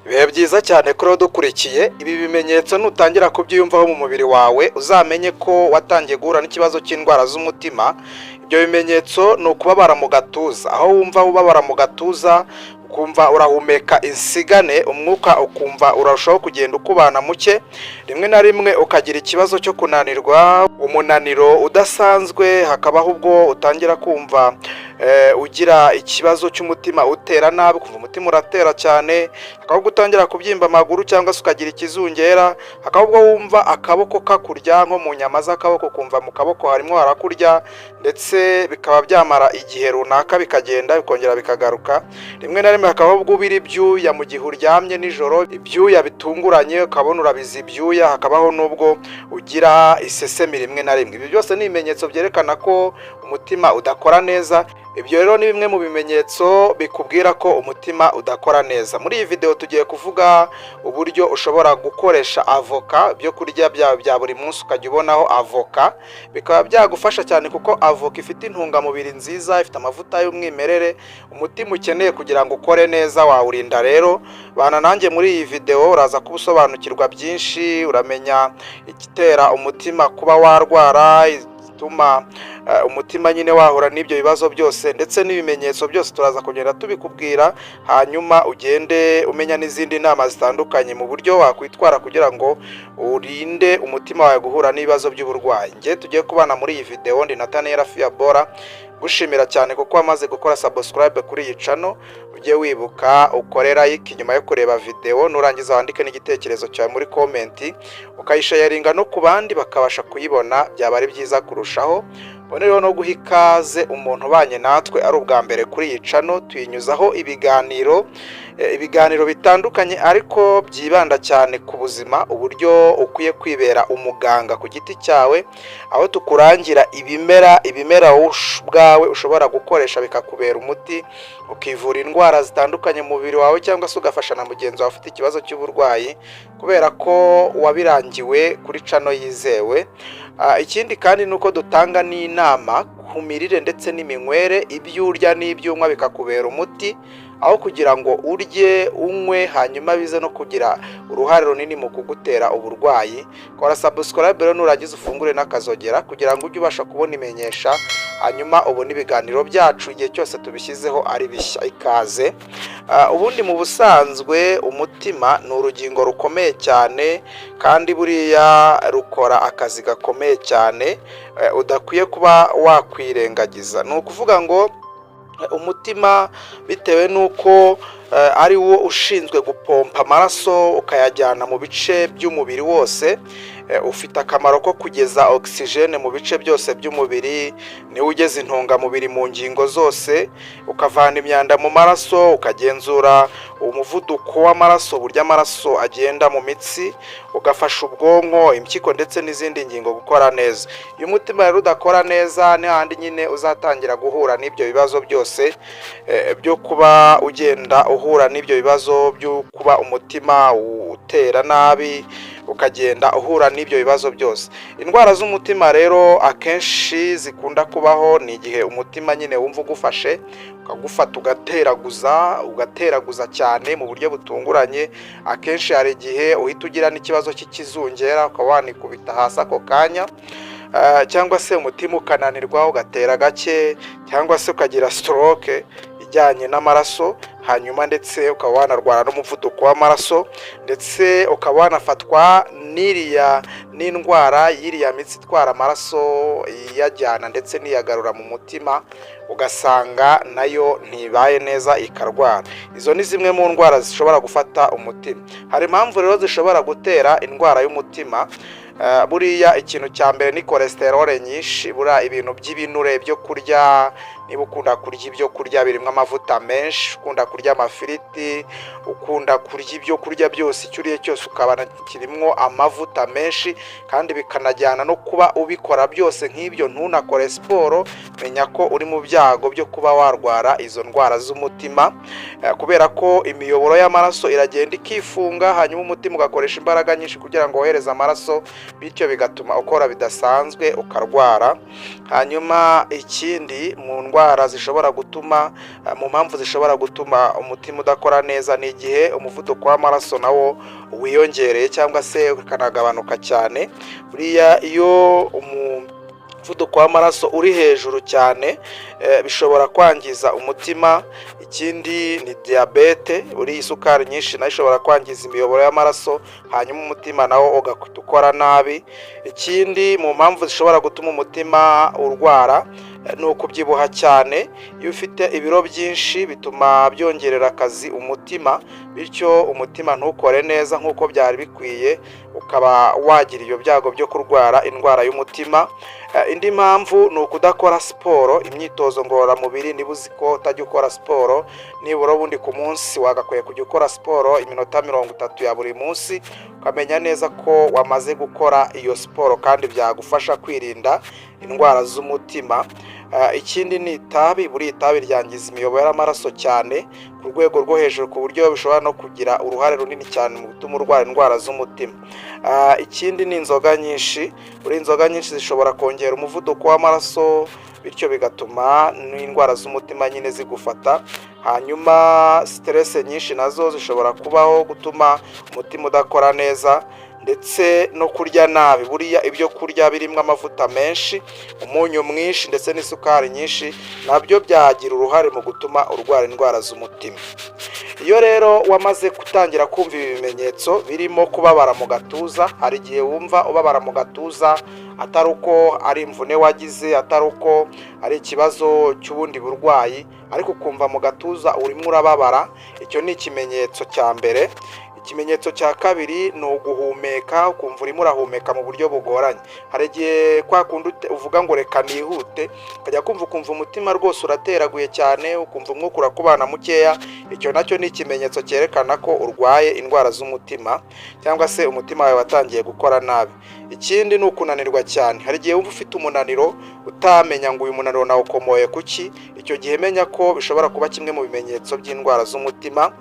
Bihe byiza cyane kuri dukurikiye ibi bimenyetso nutangira kubyiyumvaho mu mubiri wawe uzamenye ko watangiye guhura n'ikibazo cy'indwara z'umutima. Ibyo bimenyetso ni ukubabara mu gatuza, aho wumva ubabara mu gatuza ukumva urahumeka insigane, umwuka ukumva urarushaho kugenda ukubana muke, rimwe na rimwe ukagira ikibazo cyo kunanirwa, umunaniro udasanzwe, hakabaho ubwo utangira kumva ugira ikibazo cy'umutima utera nabi, kumva umutima uratera cyane, hakabaho utangira kubyimba amaguru cyangwa se ukagira ikizungera, hakabaho ubwo wumva akaboko kakurya nko mu nyama z'akaboko, kumva mu kaboko harimo harakurya, ndetse bikaba byamara igihe runaka bikagenda bikongera bikagaruka. Rimwe na rimwe hakabaho ubwo ubira ibyuya mu gihe uryamye nijoro, ibyuya bitunguranye ukabona urabiza ibyuya, hakabaho n'ubwo ugira isesemi rimwe na rimwe. Ibi byose ni ibimenyetso byerekana ko umutima udakora neza. Ibyo rero ni bimwe mu bimenyetso bikubwira ko umutima udakora neza. Muri iyi video tugiye kuvuga uburyo ushobora gukoresha avoka, byo kurya bya buri munsi ukajya ubonaho avoka, bikaba byagufasha cyane kuko avoka ifite intungamubiri nziza, ifite amavuta y'umwimerere umutima ukeneye kugira ngo ukore neza. Wawurinda rero, bana nanjye muri iyi video uraza kubusobanukirwa byinshi, uramenya igitera umutima kuba warwara, ituma umutima nyine wahura n'ibyo bibazo byose, ndetse n'ibimenyetso byose turaza kugenda tubikubwira, hanyuma ugende umenya n'izindi nama zitandukanye mu buryo wakwitwara kugira ngo urinde umutima wawe guhura n'ibibazo by'uburwayi. Ngiye tugiye kubana muri iyi video, ndi Nathaniel Fiabora, gushimira cyane kuko wamaze gukora subscribe kuri iyi channel. Ujye wibuka ukore like nyuma yo kureba video, nurangiza wandike n'igitekerezo cyawe muri comment, ukayisharinga no ku bandi bakabasha kuyibona, byaba ari byiza kurushaho. Bonereho no guha ikaze umuntu ubanye natwe ari ubwa mbere kuri iyi channel. Tuyinyuzaho ibiganiro bitandukanye ariko byibanda cyane ku buzima, uburyo ukwiye kwibera umuganga ku giti cyawe, aho tukurangira ibimera ubwawe ushobora gukoresha bikakubera umuti, ukivura indwara zitandukanye mu mubiri wawe, cyangwa se ugafasha na mugenzi wawe ufite ikibazo cy'uburwayi kubera ko wabirangiwe kuri channel yizewe. Ikindi kandi nuko dutanga n'inama ku mirire ndetse n'iminywere, ibyo urya n'ibyo unywa bikakubera umuti, aho kugira ngo urye unywe hanyuma bize no kugira uruhare runini mu kugutera uburwayi. Kora subscribe rero nurangiza ufungure n'akazogera kugira ngo ujye ubasha kubona imenyesha, hanyuma ubone ibiganiro byacu igihe cyose tubishyizeho ari bishya. Ikaze. Ubundi mu busanzwe umutima ni urugingo rukomeye cyane, kandi buriya rukora akazi gakomeye cyane udakwiye kuba wakwirengagiza. Ni ukuvuga ngo umutima bitewe n'uko ari wo ushinzwe gupompa amaraso ukayajyana mu bice by'umubiri wose, ufite akamaro ko kugeza oxygene mu bice byose by'umubiri, niwe ugeza intungamubiri mu ngingo zose, ukavana imyanda mu maraso, ukagenzura umuvuduko w'amaraso, uburyo amaraso agenda mu mitsi, ugafasha ubwonko, impyiko ndetse n'izindi ngingo gukora neza. Iyo umutima rero udakora neza, ni handi nyine uzatangira guhura n'ibyo bibazo byose byo kuba ugenda uhura n'ibyo bibazo byo kuba umutima utera nabi, ukagenda uhura n'ibyo bibazo byose. Indwara z'umutima rero akenshi zikunda kubaho ni igihe umutima nyine wumva ugufashe, ukagufata ugateraguza cyane mu buryo butunguranye. Akenshi hari igihe uhita ugira n'ikibazo cy'ikizungera, ukaba wanikubita hasi ako kanya, cyangwa se umutima ukananirwa ugatera gake, cyangwa se ukagira stroke ijyanye n'amaraso, hanyuma ndetse ukaba wanarwara n'umuvuduko w'amaraso, ndetse ukaba wanafatwa n'indwara y'iriya mitsi itwara amaraso iyajyana ndetse n'iyagarura mu mutima, ugasanga nayo ntibaye neza ikarwara. Izo ni zimwe mu ndwara zishobora gufata umutima. Hari impamvu rero zishobora gutera indwara y'umutima. Buriya ikintu cya mbere ni cholesterol nyinshi, buriya ibintu by'ibinure byo kurya, niba ukunda kurya ibyo kurya birimo amavuta menshi, ukunda kurya amafiriti, ukunda kurya ibyo kurya byose icyo uriye cyose ukabana kirimo amavuta menshi, kandi bikanajyana no kuba ubikora byose nk'ibyo ntunakore siporo, menya ko uri mu byago byo kuba warwara izo ndwara z'umutima, kubera ko imiyoboro y'amaraso iragenda ikifunga, hanyuma umutima ugakoresha imbaraga nyinshi kugira ngo wohereze amaraso, bityo bigatuma ukora bidasanzwe ukarwara. Hanyuma ikindi mu ndwara ndwara zishobora gutuma mu mpamvu zishobora gutuma umutima udakora neza, ni igihe umuvuduko w'amaraso nawo wiyongereye cyangwa se ukanagabanuka cyane. Buriya iyo umuvuduko w'amaraso uri hejuru cyane bishobora kwangiza umutima. Ikindi ni diyabete, uri isukari nyinshi nayo ishobora kwangiza imiyoboro y'amaraso, hanyuma umutima nawo ugahita ukora nabi. Ikindi mu mpamvu zishobora gutuma umutima urwara ni ukubyibuha cyane. Iyo ufite ibiro byinshi bituma byongerera akazi umutima, bityo umutima ntukore neza nk'uko byari bikwiye, ukaba wagira ibyo byago byo kurwara indwara y'umutima. Indi mpamvu ni ukudakora siporo, imyitozo ngororamubiri. Niba uzi ko utajya ukora siporo, nibura ubundi ku munsi wagakwiye kujya ukora siporo iminota 30 ya buri munsi, ukamenya neza ko wamaze gukora iyo siporo kandi byagufasha kwirinda indwara z'umutima. Ikindi ni itabi. Buri itabi ryangiza imiyoboro y'amaraso cyane ku rwego rwo hejuru, ku buryo bishobora no kugira uruhare runini cyane mu gutuma urwara indwara z'umutima. Ikindi ni inzoga nyinshi. Buri inzoga nyinshi zishobora kongera umuvuduko w'amaraso, bityo bigatuma n'indwara z'umutima nyine zigufata. Hanyuma stress nyinshi nazo zishobora kubaho gutuma umutima udakora neza, ndetse no kurya nabi. Buriya ibyo kurya birimo amavuta menshi, umunyu mwinshi ndetse n'isukari nyinshi, nabyo byagira uruhare mu gutuma urwara indwara z'umutima. Iyo rero wamaze gutangira kumva ibi bimenyetso birimo kubabara mu gatuza, hari igihe wumva ubabara mu gatuza atari uko ari imvune wagize, atari uko ari ikibazo cy'ubundi burwayi, ariko ukumva mu gatuza urimo urababara, icyo ni ikimenyetso cya mbere. Ikimenyetso cya kabiri ni uguhumeka, ukumva urimo urahumeka mu buryo bugoranye. Hari igihe kwa kundi uvuga ngo reka nihute, ukajya ukumva umutima rwose urateraguye cyane, ukumva umwuka urakubana mukeya. Icyo nacyo ni ikimenyetso cyerekana ko urwaye indwara z'umutima, cyangwa se umutima wawe watangiye gukora nabi. Ikindi ni ukunanirwa cyane. Hari igihe wumva ufite umunaniro utamenya ngo uyu munaniro nawukomoye kuki. Icyo gihe menya ko bishobora kuba kimwe mu bimenyetso by'indwara z'umutima.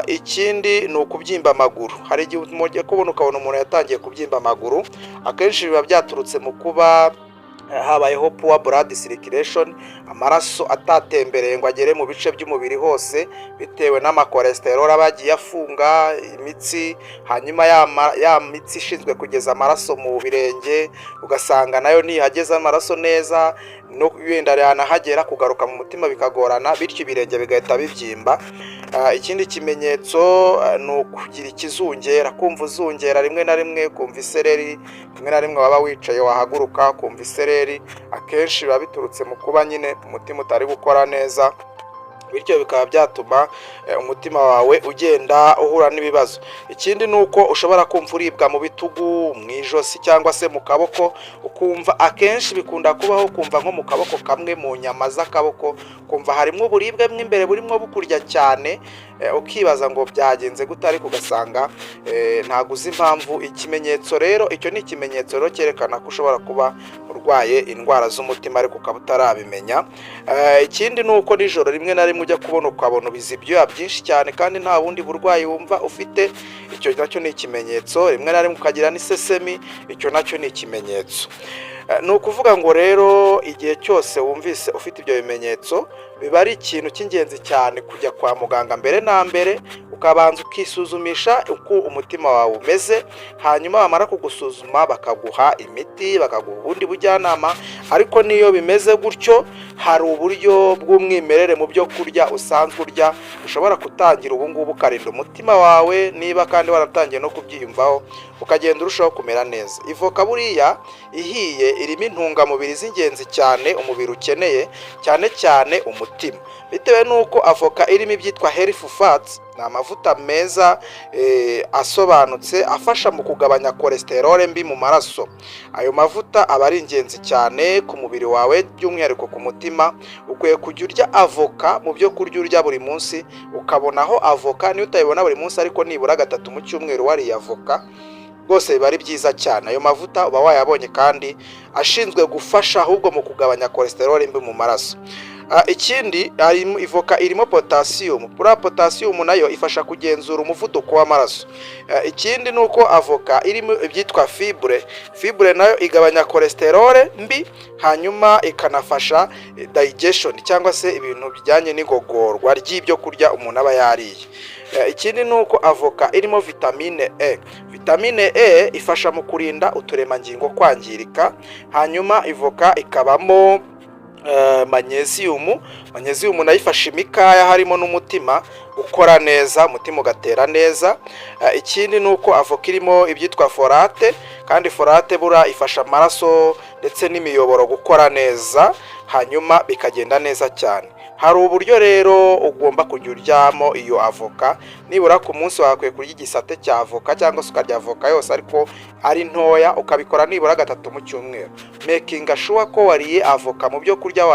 Ikindi ni ukubyimba amaguru. Hari igihe umujya kubona ukabona umuntu yatangiye kubyimba amaguru, akenshi biba byaturutse mu kuba habayeho poor blood circulation, amaraso atatembereye ngo agere mu bice by'umubiri hose, bitewe n'amakolesterol abagiye afunga imitsi. Hanyuma ya mitsi ishinzwe kugeza amaraso mu birenge, ugasanga nayo ntihageze amaraso neza, no wenda yanahagera kugaruka mu mutima bikagorana, bityo ibirenge bigahita bibyimba. Ikindi kimenyetso ni ukugira ikizungera, kumva uzungera rimwe na rimwe, kumva isereri, rimwe na rimwe waba wicaye wahaguruka kumva isereri. Akenshi biba biturutse mu kuba nyine umutima utari gukora neza, bityo bikaba byatuma umutima wawe ugenda uhura n'ibibazo. Ikindi ni uko ushobora kumva uribwa mu bitugu, mu ijosi cyangwa se mu kaboko, ukumva akenshi bikunda kubaho, kumva nko mu kaboko kamwe, mu nyama z'akaboko, kumva harimo uburibwe mw'imbere burimo bukurya cyane, ukibaza ngo byagenze gute, ariko ugasanga ntago uzi impamvu. Ikimenyetso rero, icyo ni ikimenyetso rero cyerekana ko ushobora kuba urwaye indwara z'umutima ariko ukaba utarabimenya. Ikindi ni uko nijoro rimwe na rimwe ujya kubona ukabona ubize ibyuya byinshi cyane kandi nta bundi burwayi wumva ufite. Icyo nacyo ni ikimenyetso. Rimwe na rimwe ukagira n'isesemi, icyo nacyo ni ikimenyetso. Ni ukuvuga ngo rero igihe cyose wumvise ufite ibyo bimenyetso, biba ari ikintu cy'ingenzi cyane kujya kwa muganga mbere na mbere, ukabanza ukisuzumisha uko umutima wawe umeze. Hanyuma bamara kugusuzuma bakaguha imiti, bakaguha ubundi bujyanama. Ariko niyo bimeze gutyo, hari uburyo bw'umwimerere mu byo kurya usanzwe urya ushobora kutangira ubu ngubu ukarinda umutima wawe, niba kandi waratangiye no kubyiyumvaho, ukagenda urushaho kumera neza. Ivoka buriya ihiye irimo intungamubiri z'ingenzi cyane umubiri ukeneye, cyane cyane umutima, bitewe n'uko avoka irimo ibyitwa healthy fats. Ni amavuta meza asobanutse afasha mu kugabanya cholesterol mbi mu maraso. Ayo mavuta aba ari ingenzi cyane ku mubiri wawe, by'umwihariko ku mutima. Ukwiye kujya urya avoka mu byo kurya urya buri munsi, ukabonaho avoka. Niyo utayibona buri munsi, ariko nibura 3 mu cyumweru wariye avoka, rwose biba ari byiza cyane. Ayo mavuta uba wayabonye kandi ashinzwe gufasha ahubwo mu kugabanya cholesterol mbi mu maraso. Ikindi ivoka irimo potasiyumu. Buriya potasiyumu nayo ifasha kugenzura umuvuduko w'amaraso. Ikindi ni uko avoka irimo ibyitwa fibure. Fibure nayo igabanya cholesterol mbi, hanyuma ikanafasha digestion cyangwa se ibintu bijyanye n'igogorwa ry'ibyo kurya umuntu aba yariye. Ikindi ni uko avoka irimo vitamine E. Vitamine E ifasha mu kurinda uturemangingo kwangirika, hanyuma ivoka ikabamo magnesium nayo ifasha imikaya harimo n'umutima ukora neza, umutima ugatera neza. Ikindi ni uko avoka irimo ibyitwa folate, kandi folate bura ifasha amaraso ndetse n'imiyoboro gukora neza, hanyuma bikagenda neza cyane. Hari uburyo rero ugomba kujya uryamo iyo avoka, nibura ku munsi wakwiye kurya igisate cya avoka cyangwa se ukarya avoka yose ariko ari ntoya, ukabikora nibura 3 mu cyumweru. Making sure ko wariye avoka mu byo kurya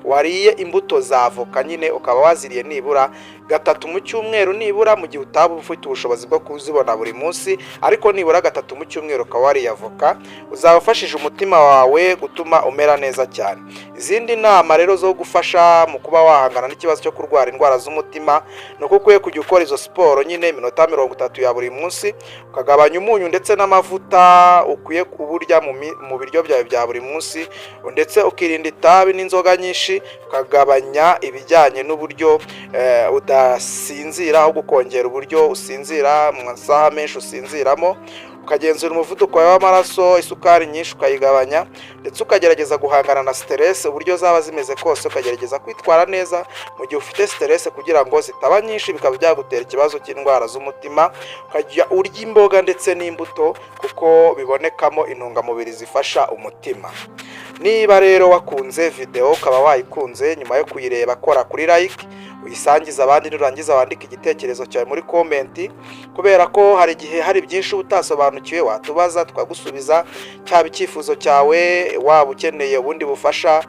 wariye imbuto za avoka nyine, ukaba waziriye nibura 3 mu cyumweru, nibura mu gihe utaba ufite ubushobozi bwo kuzibona buri munsi, ariko nibura 3 mu cyumweru ukaba wariye avoka, uzabafashije umutima wawe gutuma umera neza cyane. Izindi nama rero zo gufasha mu kuba wahangana n'ikibazo cyo kurwara indwara z'umutima, nuko ukwiye kujya ukora izo siporo nyine iminota 30 ya buri munsi, ukagabanya umunyu ndetse n'amavuta ukwiye kuburya mu biryo byawe bya buri munsi, ndetse ukirinda itabi n'inzoga nyinshi, ukagabanya ibijyanye n'uburyo udasinzira, aho gukongera uburyo usinzira mu masaha menshi usinziramo, ukagenzura umuvuduko w'amaraso, isukari nyinshi ukayigabanya, ndetse ukagerageza guhangana na stress uburyo zaba zimeze kose, ukagerageza kwitwara neza mu gihe ufite stress kugira ngo zitaba nyinshi bikaba byagutera ikibazo cy'indwara z'umutima. Ukajya urya imboga ndetse n'imbuto kuko bibonekamo intungamubiri zifasha umutima. Niba rero wakunze video ukaba wayikunze, nyuma yo kuyireba kora kuri like, uyisangiza abandi, nurangiza wandika igitekerezo cyawe muri comment, kubera ko hari igihe hari byinshi utasobanukiwe watubaza twagusubiza, cyaba icyifuzo cyawe, waba ukeneye ubundi bufasha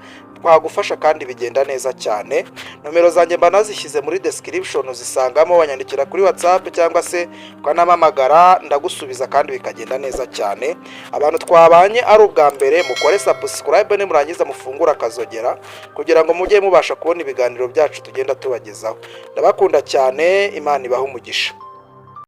twagufasha kandi bigenda neza cyane. Nomero zanjye mba nazishyize muri description, zisangamo, wanyandikira kuri WhatsApp cyangwa se ukanamamagara ndagusubiza kandi bikagenda neza cyane. Abantu twabanye ari ubwa mbere, mukore subscribe nimurangiza mufungura akazogera kugira ngo mujye mubasha kubona ibiganiro byacu tugenda tubagezaho. Ndabakunda cyane, Imana ibahe umugisha.